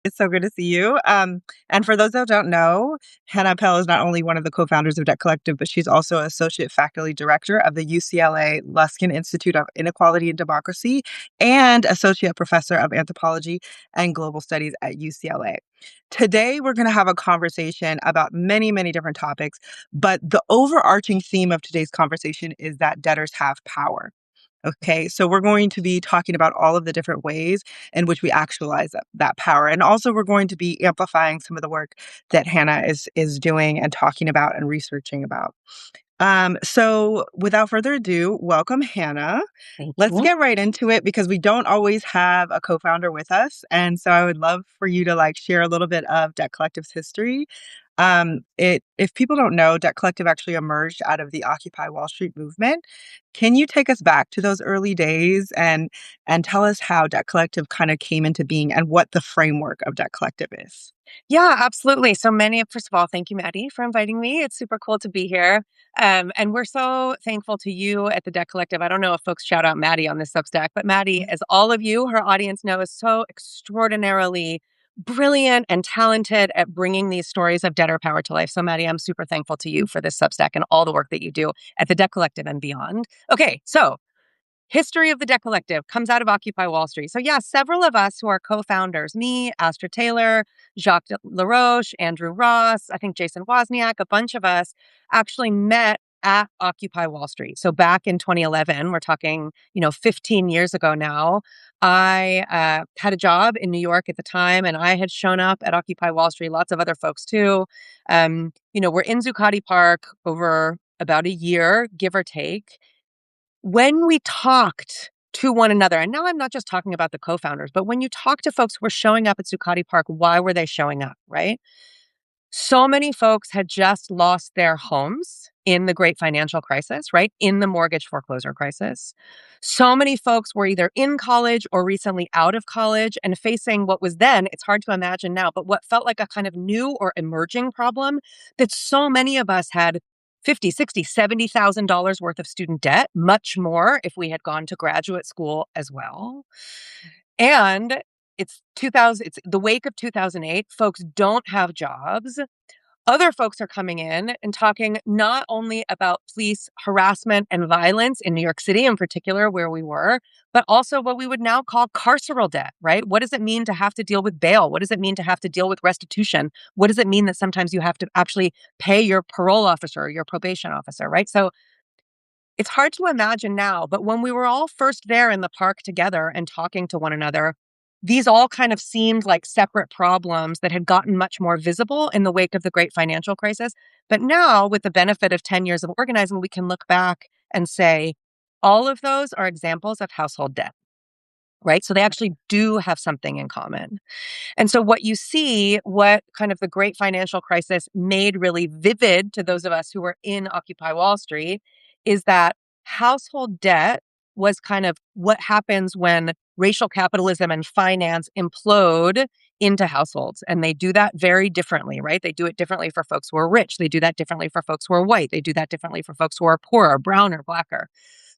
It's so good to see you. And for those that don't know, Hannah Appel is not only one of the co-founders of Debt Collective, but she's also Associate Faculty Director of the UCLA Luskin Institute of Inequality and Democracy and Associate Professor of Anthropology and Global Studies at UCLA. Today, we're going to have a conversation about many, many different topics, but the overarching theme of today's conversation is that debtors have power. Okay, so we're going to be talking about all of the different ways in which we actualize that power. And also we're going to be amplifying some of the work that Hannah is doing and talking about and researching about. So without further ado, welcome Hannah. Thank Let's you. get right into it because we don't always have a co-founder with us. And so I would love for you to share a little bit of Debt Collective's history. If people don't know, Debt Collective actually emerged out of the Occupy Wall Street movement. Can you take us back to those early days and tell us how Debt Collective kind of came into being and what the framework of Debt Collective is? Yeah, absolutely. First of all, thank you, Maddie, for inviting me. It's super cool to be here. And we're so thankful to you at the Debt Collective. I don't know if folks shout out Maddie on this Substack, but Maddie, as all of you, her audience know, is so extraordinarily brilliant and talented at bringing these stories of debtor power to life. So, Maddie, I'm super thankful to you for this Substack and all the work that you do at the Debt Collective and beyond. Okay, so history of the Debt Collective comes out of Occupy Wall Street. So, yeah, several of us who are co founders, me, Astra Taylor, Jacques LaRoche, Andrew Ross, I think Jason Wozniak, a bunch of us actually met at Occupy Wall Street. So, back in 2011, we're talking, 15 years ago now, I had a job in New York at the time, and I had shown up at Occupy Wall Street, lots of other folks too. We're in Zuccotti Park over about a year, give or take. When we talked to one another, and now I'm not just talking about the co-founders, but when you talk to folks who were showing up at Zuccotti Park, why were they showing up, right? So many folks had just lost their homes in the great financial crisis, right? In the mortgage foreclosure crisis. So many folks were either in college or recently out of college and facing what was then, it's hard to imagine now, but what felt like a kind of new or emerging problem that so many of us had 50, 60, $70,000 worth of student debt, much more if we had gone to graduate school as well. And it's 2000, it's the wake of 2008. Folks don't have jobs. Other folks are coming in and talking not only about police harassment and violence in New York City in particular, where we were, but also what we would now call carceral debt, right? What does it mean to have to deal with bail? What does it mean to have to deal with restitution? What does it mean that sometimes you have to actually pay your parole officer or your probation officer, right? So it's hard to imagine now, but when we were all first there in the park together and talking to one another, these all kind of seemed like separate problems that had gotten much more visible in the wake of the great financial crisis. But now, with the benefit of 10 years of organizing, we can look back and say, all of those are examples of household debt, right? So they actually do have something in common. And so what you see, what kind of the great financial crisis made really vivid to those of us who were in Occupy Wall Street is that household debt was kind of what happens when racial capitalism and finance implode into households. And they do that very differently, right? They do it differently for folks who are rich. They do that differently for folks who are white. They do that differently for folks who are poorer, browner, blacker.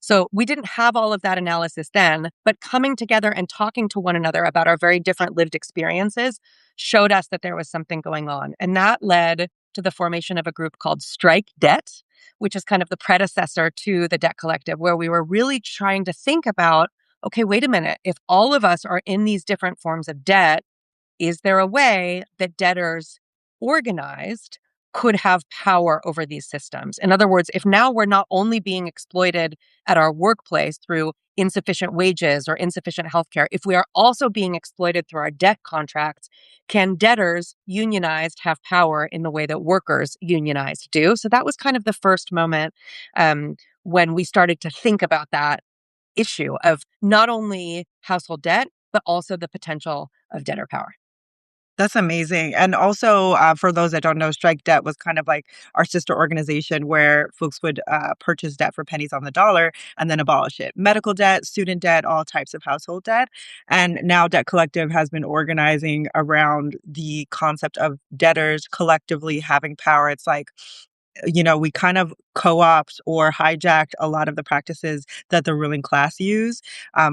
So we didn't have all of that analysis then, but coming together and talking to one another about our very different lived experiences showed us that there was something going on. And that led to the formation of a group called Strike Debt, which is kind of the predecessor to the Debt Collective, where we were really trying to think about, okay, wait a minute, if all of us are in these different forms of debt, is there a way that debtors organized could have power over these systems? In other words, if now we're not only being exploited at our workplace through insufficient wages or insufficient healthcare, if we are also being exploited through our debt contracts, can debtors unionized have power in the way that workers unionized do? So that was kind of the first moment when we started to think about that issue of not only household debt, but also the potential of debtor power. That's amazing. And also, for those that don't know, Strike Debt was kind of like our sister organization where folks would purchase debt for pennies on the dollar and then abolish it. Medical debt, student debt, all types of household debt. And now Debt Collective has been organizing around the concept of debtors collectively having power. It's like, we kind of co-opt or hijacked a lot of the practices that the ruling class use.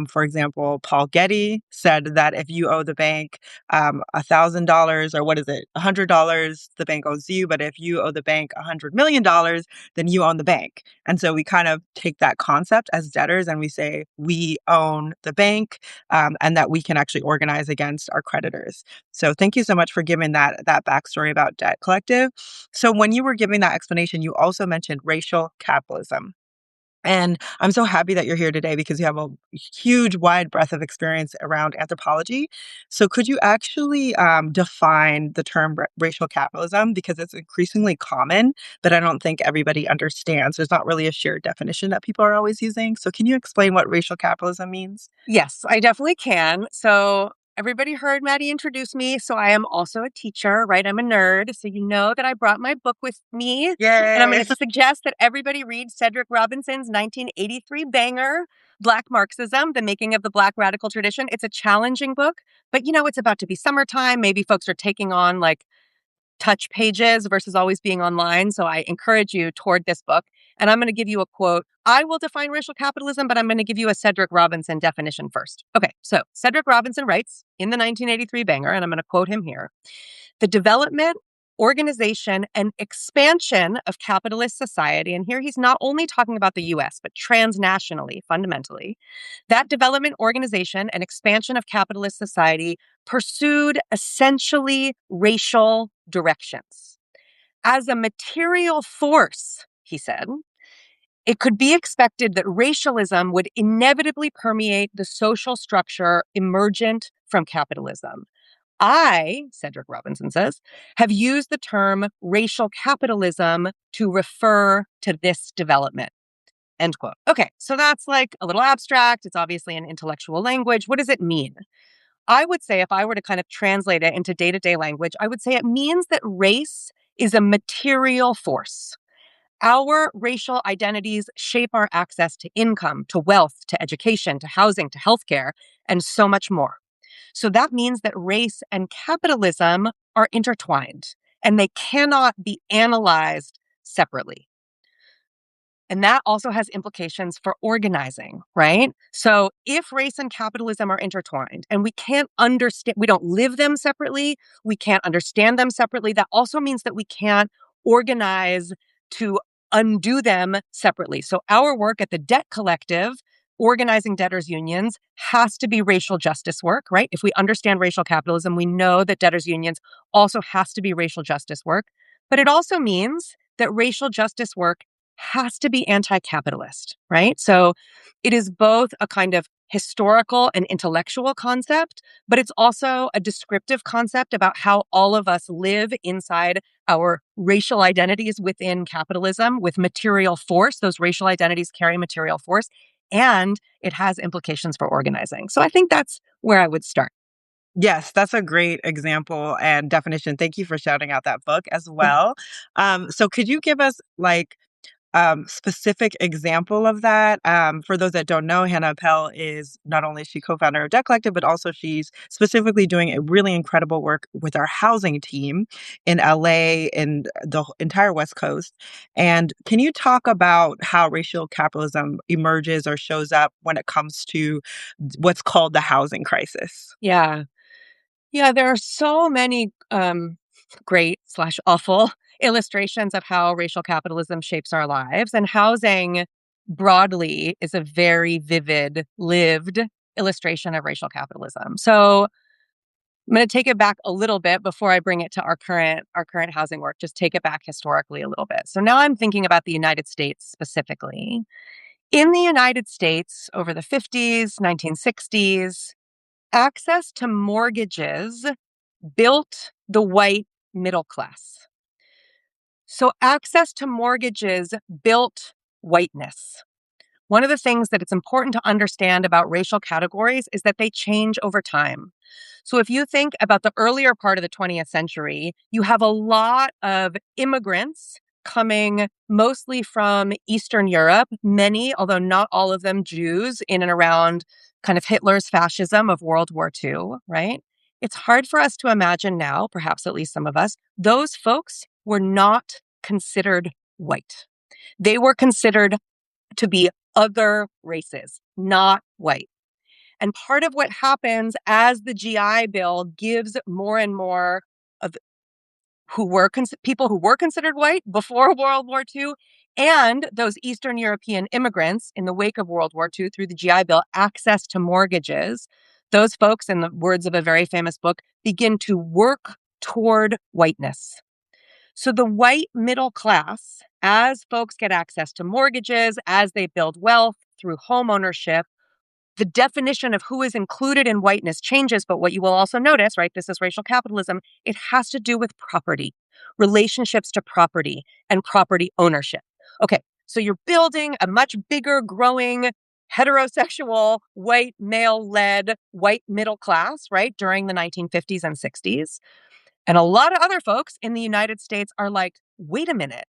For example, Paul Getty said that if you owe the bank $1,000, or what is it, $100, the bank owes you. But if you owe the bank $100 million, then you own the bank. And so we kind of take that concept as debtors and we say we own the bank, and that we can actually organize against our creditors. So thank you so much for giving that backstory about debt collective. So when you were giving that explanation, you also mentioned racial capitalism. And I'm so happy that you're here today because you have a huge, wide breadth of experience around anthropology. So, could you actually define the term racial capitalism? Because it's increasingly common, but I don't think everybody understands. There's not really a shared definition that people are always using. So, can you explain what racial capitalism means? Yes, I definitely can. So, everybody heard Maddie introduce me. So, I am also a teacher, right? I'm a nerd. So, you know that I brought my book with me. And I'm Yay! going to suggest that everybody read Cedric Robinson's 1983 banger, Black Marxism, The Making of the Black Radical Tradition. It's a challenging book, but it's about to be summertime. Maybe folks are taking on like touch pages versus always being online. So I encourage you toward this book. And I'm going to give you a quote. I will define racial capitalism, but I'm going to give you a Cedric Robinson definition first. Okay, so Cedric Robinson writes in the 1983 banger, and I'm going to quote him here: the development, organization, and expansion of capitalist society, and here he's not only talking about the US, but transnationally, fundamentally, that development, organization, and expansion of capitalist society pursued essentially racial directions. As a material force, he said, it could be expected that racialism would inevitably permeate the social structure emergent from capitalism. I, Cedric Robinson says, have used the term racial capitalism to refer to this development. End quote. Okay, so that's like a little abstract. It's obviously an intellectual language. What does it mean? I would say, if I were to kind of translate it into day to day language, I would say it means that race is a material force. Our racial identities shape our access to income, to wealth, to education, to housing, to healthcare, and so much more. So that means that race and capitalism are intertwined and they cannot be analyzed separately. And that also has implications for organizing, right? So if race and capitalism are intertwined and we can't understand, we don't live them separately, we can't understand them separately, that also means that we can't organize to undo them separately. So our work at the Debt Collective, organizing debtors unions, has to be racial justice work, right? If we understand racial capitalism, we know that debtors unions also has to be racial justice work. But it also means that racial justice work has to be anti-capitalist, right? So it is both a kind of historical and intellectual concept, but it's also a descriptive concept about how all of us live inside our racial identities within capitalism with material force. Those racial identities carry material force, and it has implications for organizing. So I think that's where I would start. Yes, that's a great example and definition. Thank you for shouting out that book as Yeah. well. So could you give us like specific example of that? For those that don't know, Hannah Appel is not only is she co-founder of Debt Collective, but also she's specifically doing a really incredible work with our housing team in LA and the entire West Coast. And can you talk about how racial capitalism emerges or shows up when it comes to what's called the housing crisis? Yeah. Yeah, there are so many great slash awful illustrations of how racial capitalism shapes our lives. And housing broadly is a very vivid, lived illustration of racial capitalism. So I'm going to take it back a little bit before I bring it to our current housing work. Just take it back historically a little bit. So now I'm thinking about the United States specifically. In the United States, over the 50s, 1960s, access to mortgages built the white middle class. So access to mortgages built whiteness. One of the things that it's important to understand about racial categories is that they change over time. So if you think about the earlier part of the 20th century, you have a lot of immigrants coming mostly from Eastern Europe, many, although not all of them, Jews in and around kind of Hitler's fascism of World War II, right? It's hard for us to imagine now, perhaps at least some of us, those folks were not considered white. They were considered to be other races, not white. And part of what happens as the GI Bill gives more and more of people who were considered white before World War II and those Eastern European immigrants in the wake of World War II through the GI Bill access to mortgages, those folks, in the words of a very famous book, begin to work toward whiteness. So the white middle class, as folks get access to mortgages, as they build wealth through home ownership, the definition of who is included in whiteness changes, but what you will also notice, right, this is racial capitalism, it has to do with property, relationships to property, and property ownership. Okay, so you're building a much bigger, growing, heterosexual, white, male-led, white middle class, right, during the 1950s and 60s. And a lot of other folks in the United States are like, wait a minute.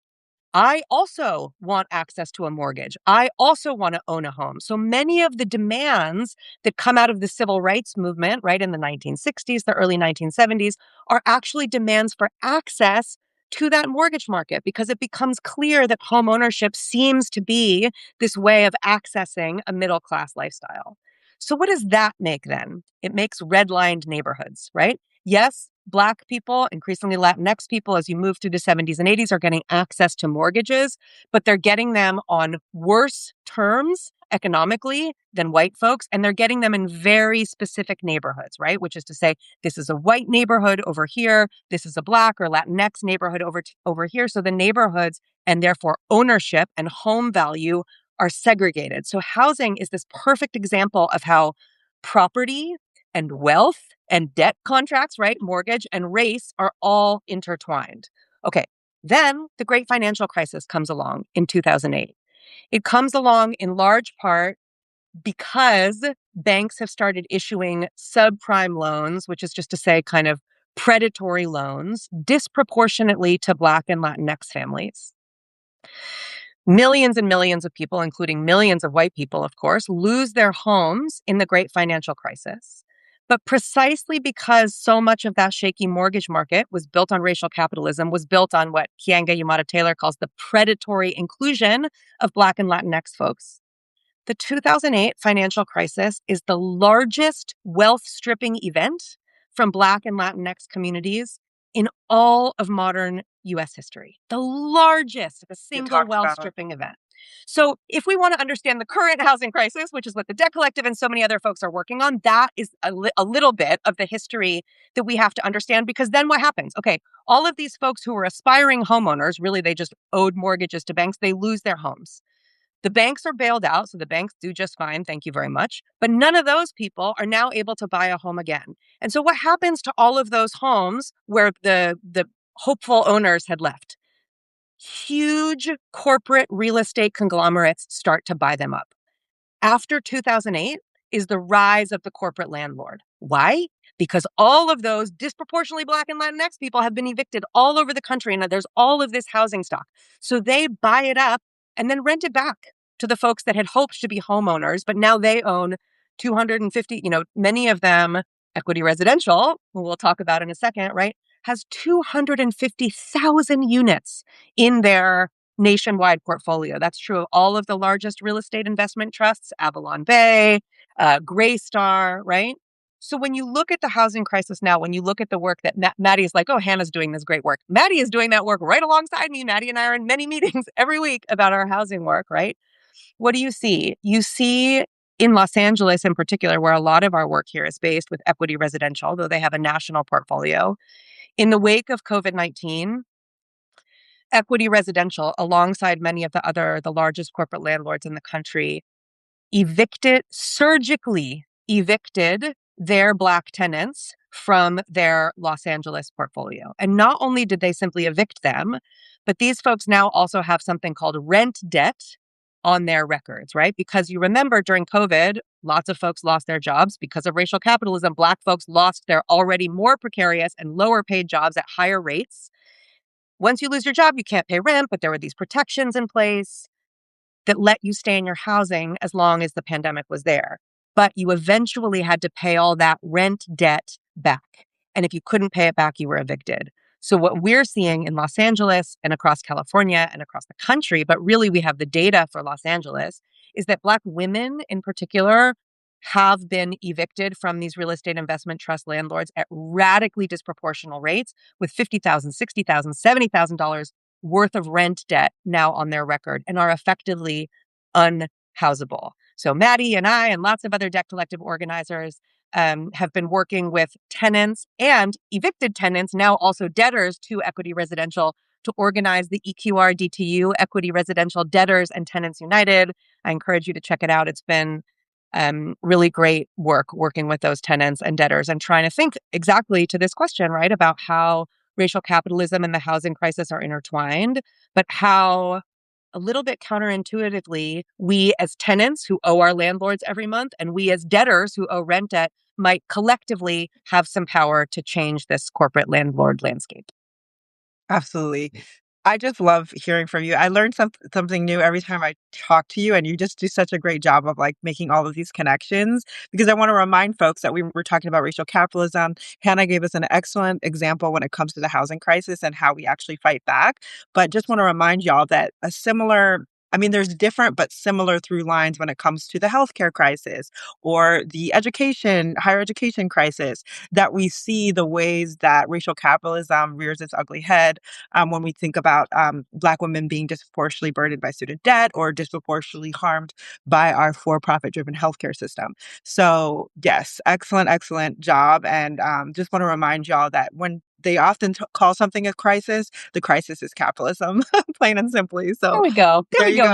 I also want access to a mortgage. I also want to own a home. So many of the demands that come out of the civil rights movement, right, in the 1960s, the early 1970s, are actually demands for access to that mortgage market because it becomes clear that home ownership seems to be this way of accessing a middle class lifestyle. So what does that make then? It makes redlined neighborhoods, right? Yes, Black people, increasingly Latinx people, as you move through the 70s and 80s, are getting access to mortgages, but they're getting them on worse terms economically than white folks. And they're getting them in very specific neighborhoods, right? Which is to say, this is a white neighborhood over here. This is a Black or Latinx neighborhood over here. So the neighborhoods and therefore ownership and home value are segregated. So housing is this perfect example of how property and wealth and debt contracts, right, mortgage and race are all intertwined. Okay, then the great financial crisis comes along in 2008. It comes along in large part because banks have started issuing subprime loans, which is just to say kind of predatory loans, disproportionately to Black and Latinx families. Millions and millions of people, including millions of white people, of course, lose their homes in the great financial crisis. But precisely because so much of that shaky mortgage market was built on racial capitalism, was built on what Keeanga-Yamahtta Taylor calls the predatory inclusion of Black and Latinx folks. The 2008 financial crisis is the largest wealth stripping event from Black and Latinx communities in all of modern US history. The largest single wealth stripping event. So if we want to understand the current housing crisis, which is what the Debt Collective and so many other folks are working on, that is a little bit of the history that we have to understand, because then what happens? Okay, all of these folks who were aspiring homeowners, really they just owed mortgages to banks, they lose their homes. The banks are bailed out, so the banks do just fine, thank you very much. But none of those people are now able to buy a home again. And so what happens to all of those homes where the hopeful owners had left? Huge corporate real estate conglomerates start to buy them up. After 2008 is the rise of the corporate landlord. Why? Because all of those disproportionately Black and Latinx people have been evicted all over the country, and there's all of this housing stock. So they buy it up and then rent it back to the folks that had hoped to be homeowners, but now they own 250, many of them Equity Residential, who we'll talk about in a second, right, has 250,000 units in their nationwide portfolio. That's true of all of the largest real estate investment trusts, Avalon Bay, Greystar, right? So when you look at the housing crisis now, when you look at the work that Maddie is like, oh, Hannah's doing this great work. Maddie is doing that work right alongside me. Maddie and I are in many meetings every week about our housing work, right? What do you see? You see in Los Angeles in particular, where a lot of our work here is based with Equity Residential, though they have a national portfolio. In the wake of COVID-19, Equity Residential, alongside many of the largest corporate landlords in the country, surgically evicted their Black tenants from their Los Angeles portfolio. And not only did they simply evict them, but these folks now also have something called rent debt on their records, right? Because you remember during COVID, lots of folks lost their jobs because of racial capitalism. Black folks lost their already more precarious and lower paid jobs at higher rates. Once you lose your job, you can't pay rent, but there were these protections in place that let you stay in your housing as long as the pandemic was there. But you eventually had to pay all that rent debt back. And if you couldn't pay it back, you were evicted. So what we're seeing in Los Angeles and across California and across the country, but really we have the data for Los Angeles, is that Black women in particular have been evicted from these real estate investment trust landlords at radically disproportional rates with $50,000, $60,000, $70,000 worth of rent debt now on their record and are effectively unhousable. So Maddie and I and lots of other debt collective organizers have been working with tenants and evicted tenants, now also debtors to Equity Residential, to organize the EQR DTU, Equity Residential Debtors and Tenants United. I encourage you to check it out. It's been really great work working with those tenants and debtors and trying to think exactly to this question, right, about how racial capitalism and the housing crisis are intertwined, but how a little bit counterintuitively, we as tenants who owe our landlords every month and we as debtors who owe rent debt might collectively have some power to change this corporate landlord landscape. Absolutely. I just love hearing from you. I learn something new every time I talk to you, and you just do such a great job of like making all of these connections. Because I want to remind folks that we were talking about racial capitalism. Hannah gave us an excellent example when it comes to the housing crisis and how we actually fight back. But just want to remind y'all that a similar I mean, there's different but similar through lines when it comes to the healthcare crisis or the higher education crisis, that we see the ways that racial capitalism rears its ugly head when we think about Black women being disproportionately burdened by student debt or disproportionately harmed by our for-profit driven healthcare system. So, yes, excellent, excellent job. And just want to remind y'all that when they often call something a crisis, the crisis is capitalism, plain and simply. There So, we go. There there we you go, go.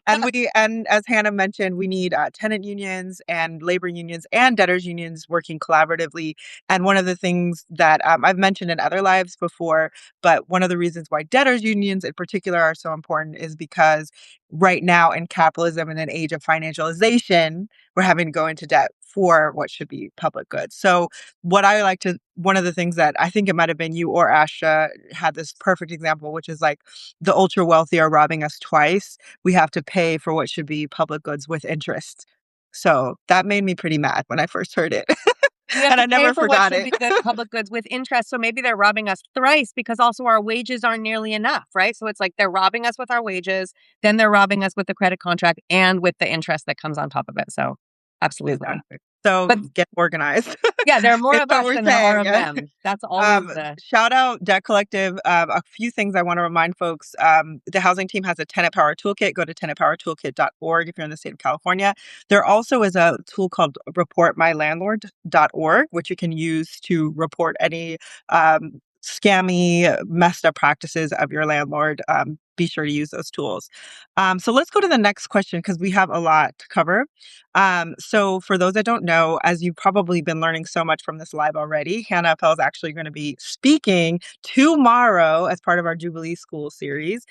Maddie. And as Hannah mentioned, we need tenant unions and labor unions and debtors unions working collaboratively. And one of the things that I've mentioned in other lives before, but one of the reasons why debtors unions in particular are so important is because right now in capitalism in an age of financialization, we're having to go into debt for what should be public goods. So one of the things that I think it might have been you or Asha had this perfect example, which is like the ultra wealthy are robbing us twice. We have to pay for what should be public goods with interest. So that made me pretty mad when I first heard it. We have And to I pay never for what forgot should it. be good public goods with interest. So maybe they're robbing us thrice because also our wages aren't nearly enough, right? So it's like they're robbing us with our wages, then they're robbing us with the credit contract and with the interest that comes on top of it. So absolutely. Exactly. So But get organized. yeah, there are more It's of what us we're than there are saying. of them. That's always the Shout out Debt Collective. A few things I want to remind folks. The housing team has a tenant power toolkit. Go to tenantpowertoolkit.org if you're in the state of California. There also is a tool called reportmylandlord.org, which you can use to report any scammy, messed up practices of your landlord. Be sure to use those tools. So let's go to the next question because we have a lot to cover. So for those that don't know, as you've probably been learning so much from this live already, Hannah Appel is actually going to be speaking tomorrow as part of our Jubilee School series.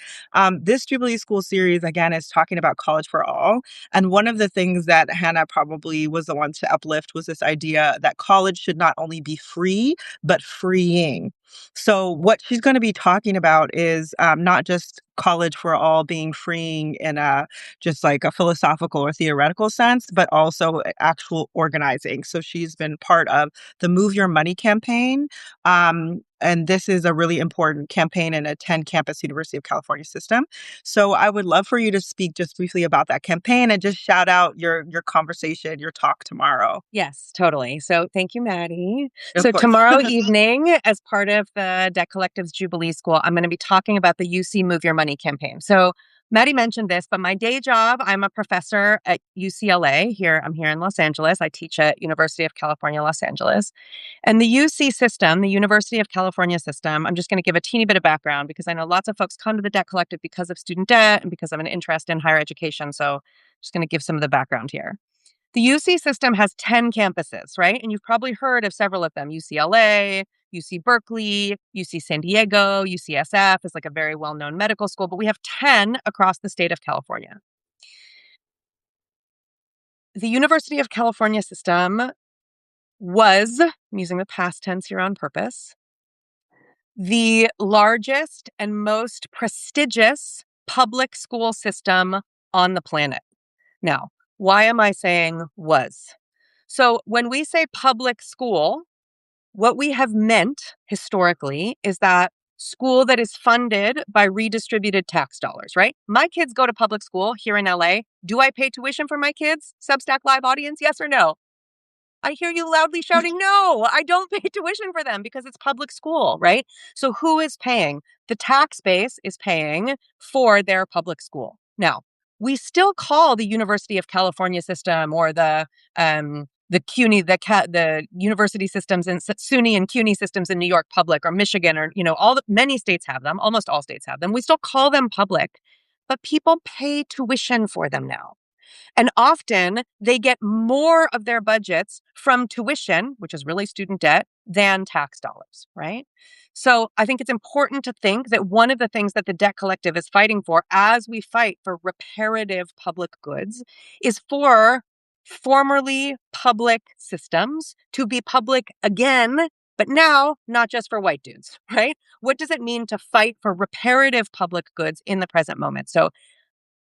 This Jubilee School series, again, is talking about college for all. And one of the things that Hannah probably was the one to uplift was this idea that college should not only be free, but freeing. So what she's going to be talking about is not just college for all being freeing in a just like a philosophical or theoretical sense, but also actual organizing. So she's been part of the Move Your Money campaign. And this is a really important campaign in a 10 campus University of California system. So I would love for you to speak just briefly about that campaign and just shout out your conversation, your talk tomorrow. Yes, totally. So thank you, Maddie. Of So course. tomorrow evening, as part of the Debt Collective's Jubilee School, I'm going to be talking about the UC Move Your Money campaign. So Maddie mentioned this, but my day job, I'm a professor at UCLA here. I'm here in Los Angeles. I teach at University of California, Los Angeles. And the UC system, the University of California system, I'm just going to give a teeny bit of background because I know lots of folks come to the Debt Collective because of student debt and because of an interest in higher education. So I'm just going to give some of the background here. The UC system has 10 campuses, right? And you've probably heard of several of them: UCLA, UC Berkeley, UC San Diego, UCSF is like a very well known medical school, but we have 10 across the state of California. The University of California system was, I'm using the past tense here on purpose, the largest and most prestigious public school system on the planet. Now, why am I saying was? So when we say public school, What we have meant historically is that school that is funded by redistributed tax dollars, right? My kids go to public school here in LA. Do I pay tuition for my kids? Substack Live audience, yes or no? I hear you loudly shouting, no, I don't pay tuition for them because it's public school, right? So who is paying? The tax base is paying for their public school. Now, we still call the University of California system or the CUNY, the university systems in SUNY and CUNY systems in New York public or Michigan or, many states have them. Almost all states have them. We still call them public, but people pay tuition for them now. And often they get more of their budgets from tuition, which is really student debt, than tax dollars, right? So I think it's important to think that one of the things that the debt collective is fighting for as we fight for reparative public goods is for formerly public systems to be public again, but now not just for white dudes, right? What does it mean to fight for reparative public goods in the present moment? So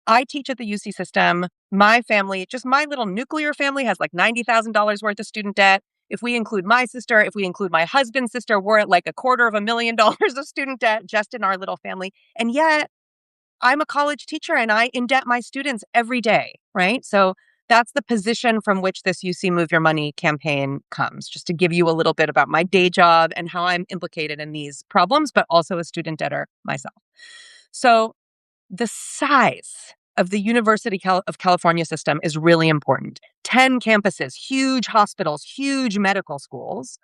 I teach at the UC system. My family, just my little nuclear family, has like $90,000 worth of student debt. If we include my sister, if we include my husband's sister, we're at like $250,000 of student debt just in our little family. And yet I'm a college teacher and I indebt my students every day, right? So that's the position from which this UC Move Your Money campaign comes, just to give you a little bit about my day job and how I'm implicated in these problems, but also a student debtor myself. So the size of the University of California system is really important. 10 campuses, huge hospitals, huge medical schools,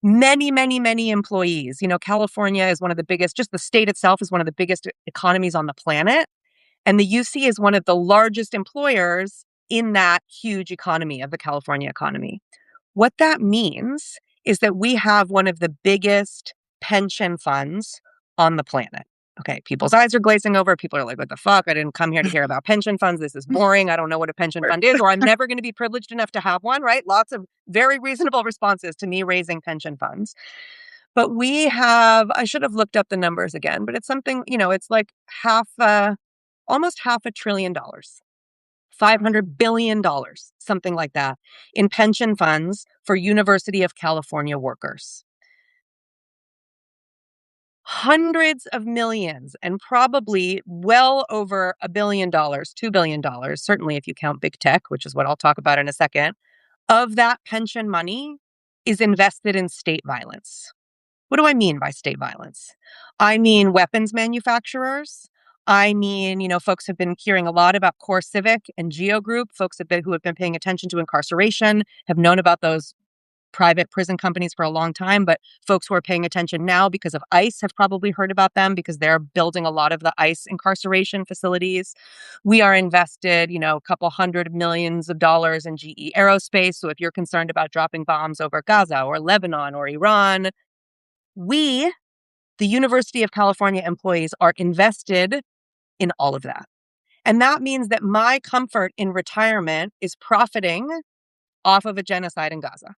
many, many, many employees. California is one of the biggest, just the state itself is one of the biggest economies on the planet. And the UC is one of the largest employers in that huge economy of the California economy. What that means is that we have one of the biggest pension funds on the planet. Okay, people's eyes are glazing over. People are like, what the fuck? I didn't come here to hear about pension funds. This is boring. I don't know what a pension fund is, or I'm never going to be privileged enough to have one, right? Lots of very reasonable responses to me raising pension funds. But we have, I should have looked up the numbers again, but it's something, it's like almost $500 billion. $500 billion, something like that, in pension funds for University of California workers. Hundreds of millions and probably well over $1 billion, $2 billion, certainly if you count big tech, which is what I'll talk about in a second, of that pension money is invested in state violence. What do I mean by state violence? I mean weapons manufacturers. I mean, folks have been hearing a lot about Core Civic and Geo Group. Folks who have been paying attention to incarceration have known about those private prison companies for a long time, but folks who are paying attention now because of ICE have probably heard about them because they're building a lot of the ICE incarceration facilities. We are invested, a couple hundred millions of dollars in GE Aerospace. So if you're concerned about dropping bombs over Gaza or Lebanon or Iran, we, the University of California employees, are invested in all of that. And that means that my comfort in retirement is profiting off of a genocide in Gaza,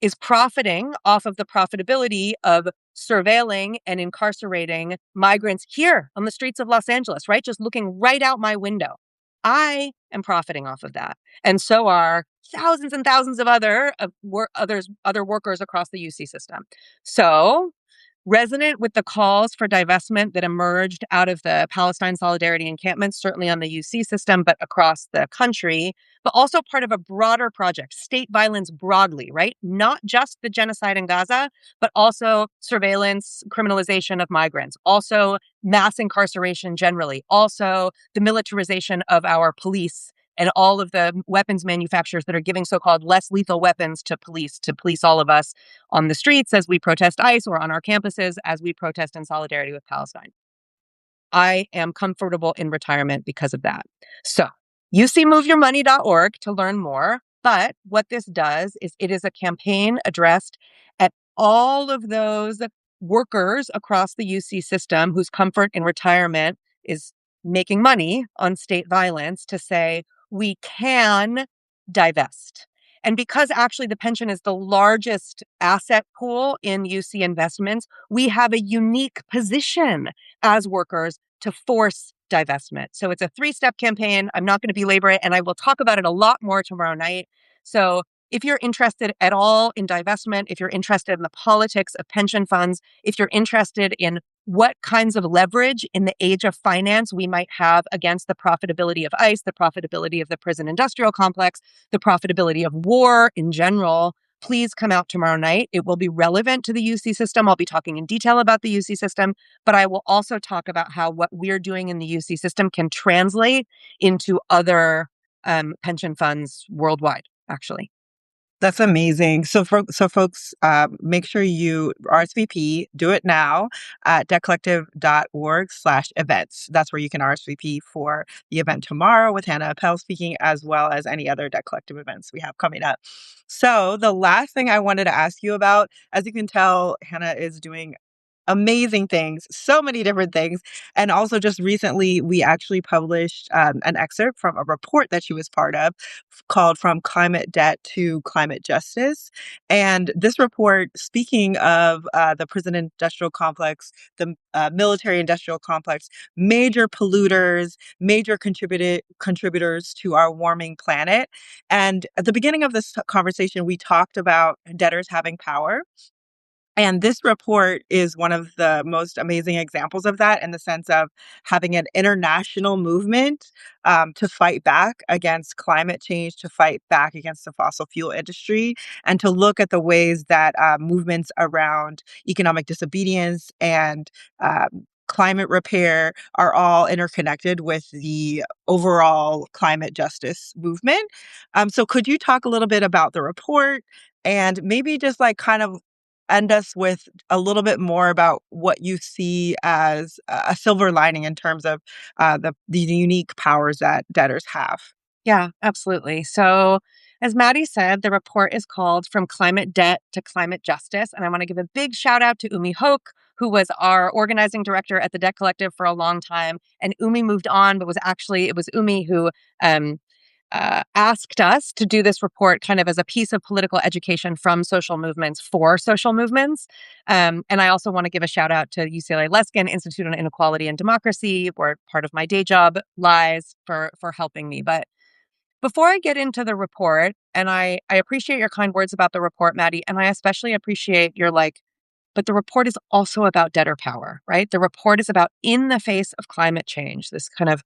is profiting off of the profitability of surveilling and incarcerating migrants here on the streets of Los Angeles, right? Just looking right out my window. I am profiting off of that. And so are thousands and thousands of other workers across the UC system. So, resonant with the calls for divestment that emerged out of the Palestine Solidarity encampments, certainly on the UC system, but across the country, but also part of a broader project, state violence broadly, right? Not just the genocide in Gaza, but also surveillance, criminalization of migrants, also mass incarceration generally, also the militarization of our police and all of the weapons manufacturers that are giving so-called less lethal weapons to police all of us on the streets as we protest ICE or on our campuses as we protest in solidarity with Palestine. I am comfortable in retirement because of that. So, ucmoveyourmoney.org to learn more. But what this does is it is a campaign addressed at all of those workers across the UC system whose comfort in retirement is making money on state violence to say, we can divest. And because actually the pension is the largest asset pool in UC investments, we have a unique position as workers to force divestment. So it's a 3-step campaign. I'm not going to belabor it, and I will talk about it a lot more tomorrow night. So if you're interested at all in divestment, if you're interested in the politics of pension funds, if you're interested in what kinds of leverage in the age of finance we might have against the profitability of ICE, the profitability of the prison industrial complex, the profitability of war in general, please come out tomorrow night. It will be relevant to the UC system. I'll be talking in detail about the UC system, but I will also talk about how what we're doing in the UC system can translate into other pension funds worldwide, actually. That's amazing. So folks, make sure you RSVP, do it now at debtcollective.org/events. That's where you can RSVP for the event tomorrow with Hannah Appel speaking, as well as any other Debt Collective events we have coming up. So the last thing I wanted to ask you about, as you can tell, Hannah is doing amazing things, so many different things. And also, just recently, we actually published an excerpt from a report that she was part of called From Climate Debt to Climate Justice. And this report, speaking of the prison industrial complex, the military industrial complex, major polluters, major contributors to our warming planet. And at the beginning of this conversation, we talked about debtors having power. And this report is one of the most amazing examples of that in the sense of having an international movement to fight back against climate change, to fight back against the fossil fuel industry, and to look at the ways that movements around economic disobedience and climate repair are all interconnected with the overall climate justice movement. So, could you talk a little bit about the report and maybe just like kind of end us with a little bit more about what you see as a silver lining in terms of the unique powers that debtors have. Yeah, absolutely. So, as Maddie said, the report is called From Climate Debt to Climate Justice. And I want to give a big shout out to Umi Hoke, who was our organizing director at the Debt Collective for a long time. And Umi moved on, but it was Umi who um, asked us to do this report kind of as a piece of political education from social movements for social movements. And I also want to give a shout out to UCLA Luskin Institute on Inequality and Democracy, where part of my day job lies, for helping me. But before I get into the report, and I appreciate your kind words about the report, Maddie, and I especially appreciate your but the report is also about debtor power, right? The report is about in the face of climate change, this kind of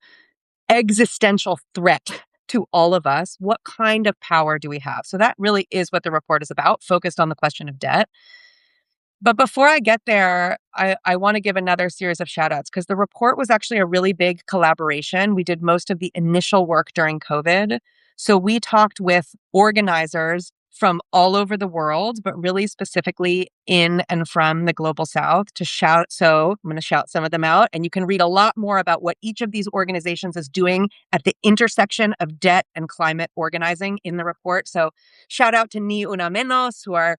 existential threat to all of us. What kind of power do we have? So that really is what the report is about, focused on the question of debt. But before I get there, I want to give another series of shout outs because the report was actually a really big collaboration. We did most of the initial work during COVID. So we talked with organizers from all over the world, but really specifically in and from the global south to shout. So I'm going to shout some of them out. And you can read a lot more about what each of these organizations is doing at the intersection of debt and climate organizing in the report. So shout out to Ni Una Menos, who are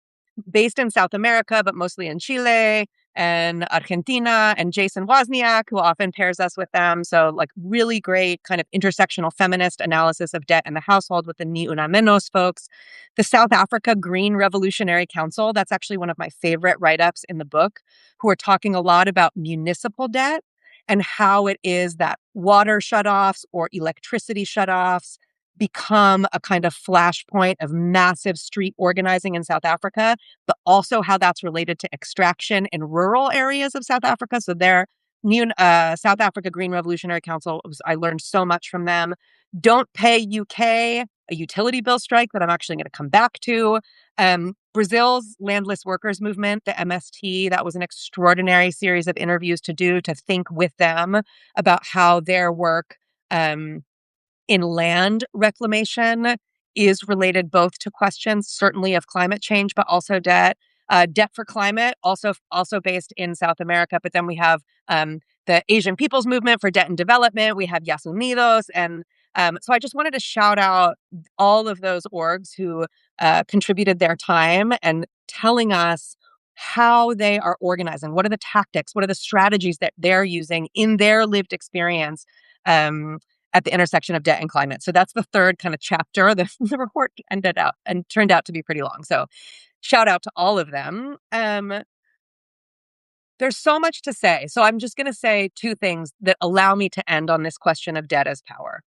based in South America, but mostly in Chile and Argentina, and Jason Wozniak, who often pairs us with them. So, like, really great kind of intersectional feminist analysis of debt in the household with the Ni Una Menos folks. The South Africa Green Revolutionary Council, that's actually one of my favorite write ups in the book, who are talking a lot about municipal debt and how it is that water shutoffs or electricity shutoffs become a kind of flashpoint of massive street organizing in South Africa, but also how that's related to extraction in rural areas of South Africa. So their new South Africa Green Revolutionary Council, I learned so much from them. Don't Pay UK, a utility bill strike that I'm actually going to come back to. Brazil's landless workers movement, the MST, that was an extraordinary series of interviews to do to think with them about how their work in land reclamation is related both to questions, certainly of climate change, but also debt. Debt for Climate, also based in South America. But then we have the Asian People's Movement for Debt and Development. We have Yas Unidos. And so I just wanted to shout out all of those orgs who contributed their time and telling us how they are organizing. What are the tactics? What are the strategies that they're using in their lived experience? At the intersection of debt and climate. So that's the third kind of chapter. The report turned out to be pretty long. So shout out to all of them. There's so much to say. So I'm just going to say two things that allow me to end on this question of debt as power.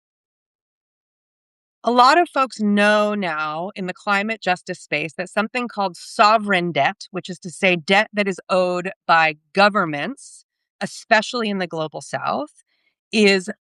A lot of folks know now in the climate justice space that something called sovereign debt, which is to say debt that is owed by governments, especially in the global south, is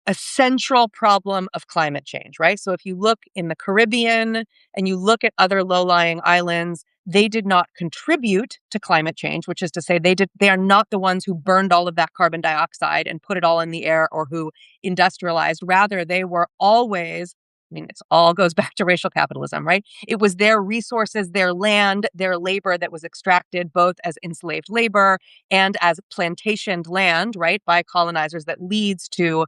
a central problem of climate change, right? So if you look in the Caribbean and you look at other low-lying islands, they did not contribute to climate change, which is to say they are not the ones who burned all of that carbon dioxide and put it all in the air or who industrialized. Rather, they were always, I mean, it all goes back to racial capitalism, right? It was their resources, their land, their labor that was extracted both as enslaved labor and as plantationed land, right, by colonizers that leads to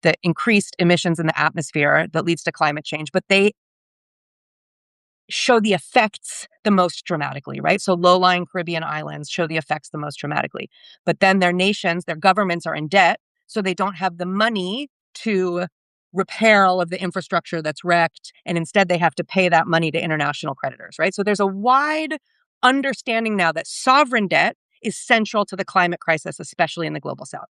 the increased emissions in the atmosphere that leads to climate change, but they show the effects the most dramatically, right? So low-lying Caribbean islands show the effects the most dramatically. But then their nations, their governments are in debt, so they don't have the money to repair all of the infrastructure that's wrecked, and instead they have to pay that money to international creditors, right? So there's a wide understanding now that sovereign debt is central to the climate crisis, especially in the global south.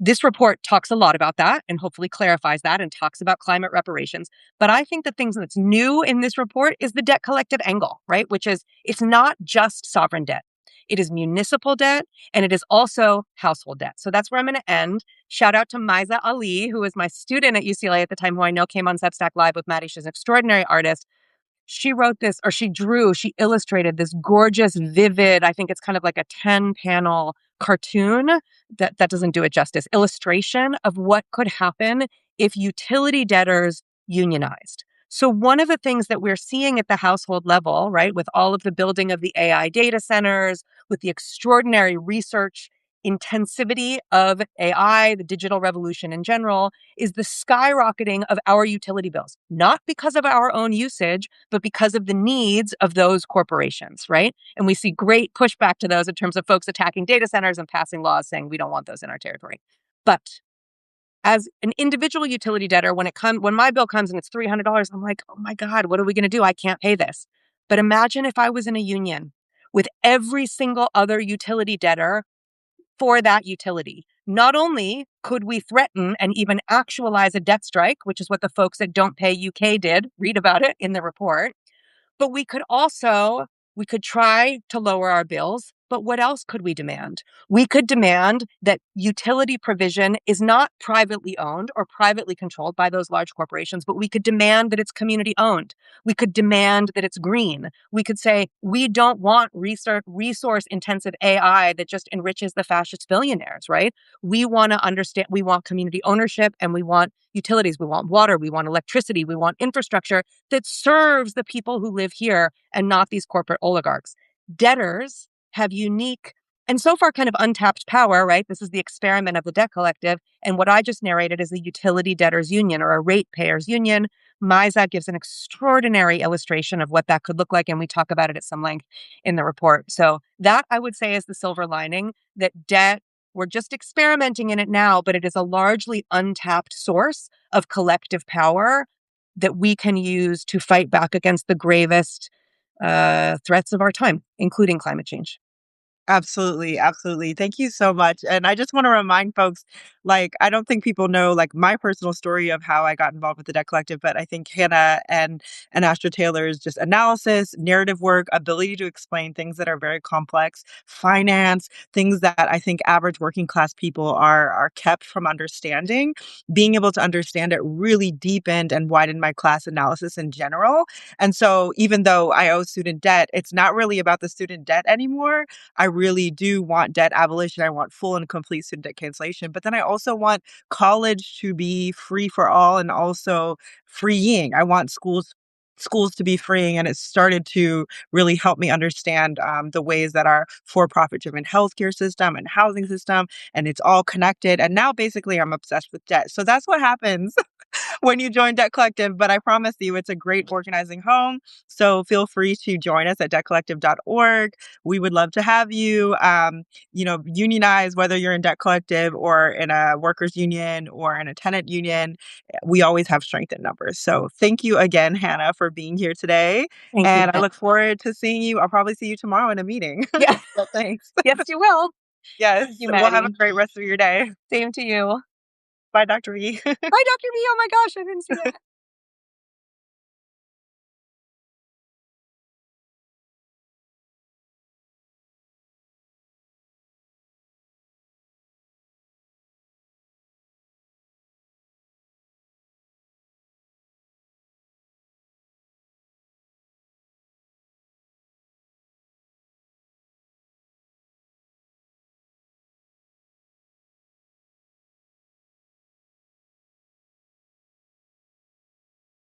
This report talks a lot about that and hopefully clarifies that and talks about climate reparations. But I think the things that's new in this report is the debt collective angle, right? Which is it's not just sovereign debt. It is municipal debt and it is also household debt. So that's where I'm going to end. Shout out to Maiza Ali, who was my student at UCLA at the time, who I know came on Substack Live with Maddie. She's an extraordinary artist. She wrote this, or she illustrated this gorgeous, vivid, I think it's kind of like a 10-panel cartoon that doesn't do it justice, illustration of what could happen if utility debtors unionized. So one of the things that we're seeing at the household level, right, with all of the building of the AI data centers, with the extraordinary research intensivity of AI, the digital revolution in general, is the skyrocketing of our utility bills, not because of our own usage, but because of the needs of those corporations, right? And we see great pushback to those in terms of folks attacking data centers and passing laws saying we don't want those in our territory. But as an individual utility debtor, when my bill comes and it's $300, I'm like, oh my God, what are we going to do? I can't pay this. But imagine if I was in a union with every single other utility debtor for that utility. Not only could we threaten and even actualize a debt strike, which is what the folks at Don't Pay UK did, read about it in the report, but we could try to lower our bills. But what else could we demand? We could demand that utility provision is not privately owned or privately controlled by those large corporations, but we could demand that it's community owned. We could demand that it's green. We could say, we don't want resource intensive AI that just enriches the fascist billionaires, right? We want to understand, we want community ownership and we want utilities. We want water. We want electricity. We want infrastructure that serves the people who live here and not these corporate oligarchs. Debtors have unique and so far kind of untapped power, right? This is the experiment of the debt collective. And what I just narrated is a utility debtors union or a ratepayers union. Maiza gives an extraordinary illustration of what that could look like. And we talk about it at some length in the report. So that I would say is the silver lining, that debt, we're just experimenting in it now, but it is a largely untapped source of collective power that we can use to fight back against the gravest threats of our time, including climate change. Absolutely, absolutely. Thank you so much. And I just want to remind folks, like, I don't think people know like my personal story of how I got involved with the Debt Collective, but I think Hannah and Astra Taylor's just analysis, narrative work, ability to explain things that are very complex, finance, things that I think average working class people are kept from understanding. Being able to understand it really deepened and widened my class analysis in general. And so even though I owe student debt, it's not really about the student debt anymore. I really do want debt abolition. I want full and complete student debt cancellation. But then I also want college to be free for all and also freeing. I want schools to be freeing. And it started to really help me understand the ways that our for-profit driven healthcare system and housing system, and it's all connected. And now basically I'm obsessed with debt. So that's what happens when you join Debt Collective. But I promise you, it's a great organizing home. So feel free to join us at debtcollective.org. We would love to have you. Unionize, whether you're in Debt Collective or in a workers union or in a tenant union. We always have strength in numbers. So thank you again, Hannah, for being here today. Thank you. And I look forward to seeing you. I'll probably see you tomorrow in a meeting. Yeah. So thanks. Yes, you will. Yes. Thank you, Well, have a Maddie. great rest of your day. Same to you. Bye, Dr. V. Bye, Dr. B. Oh my gosh, I didn't see that.